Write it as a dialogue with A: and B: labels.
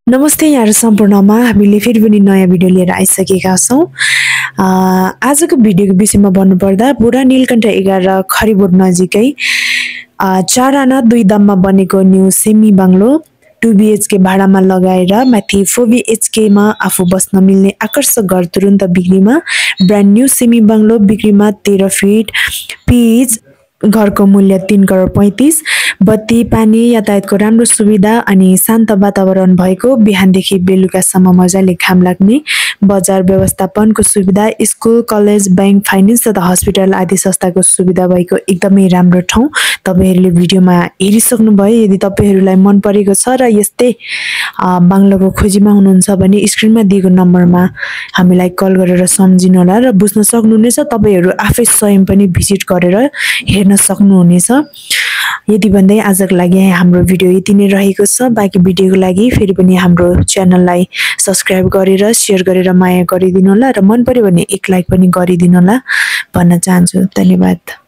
A: नमस्ते यहाँहरु सम्पूर्णमा हामीले फेरि पनि नयाँ भिडियो लिएर आइसकेका छौं। आजको भिडियोको विषयमा भन्नुपर्दा बुढा नीलकण्ठ 11 खरिबोट नजिकै 4 आना 2 दाममा बनेको न्यू सेमी बाङ्लो 2 BHK भाडामा लगाएर माथि 4 BHK मा आफू बस्न मिल्ने आकर्षक घर तुरुन्त बिक्रीमा। ब्रान्ड न्यू सेमी बाङ्लो बिक्रीमा 13 फिट पिच। घरको मूल्य 3 करोड 35। बत्ती पानी यातायातको राम्रो सुविधा अनि शान्त वातावरण भएको, बिहानदेखि बेलुकासम्म मजाले घाम लाग्ने, बजार व्यवस्थापनको सुविधा, स्कुल कलेज बैंक फाइनेन्स तथा हस्पिटल आदि संस्थाको सुविधा भएको एकदमै राम्रो ठाउँ। तपाईहरुले भिडियोमा हेरिसक्नु भयो। यदि तपाईहरुलाई मन परेको छ र यस्तै बाङ्लोको खोजीमा हुनुहुन्छ भने स्क्रिनमा दिएको नम्बरमा हामीलाई कल गरेर सम्झिनुहोला र बुझ्न सक्नुहुनेछ। तपाईहरु आफै स्वयं पनि भिजिट गरेर हेर्न सक्नुहुनेछ। यदि भन्दै आजको लागि हाम्रो भिडियो यति नै रहेको छ। बाँकी भिडियोको लागि फेरि पनि हाम्रो च्यानललाई सब्स्क्राइब गरेर शेयर गरेर माया गरिदिनु होला र मन पर्यो भने एक लाइक पनि गरिदिनु होला भन्न चाहन्छु। धन्यवाद।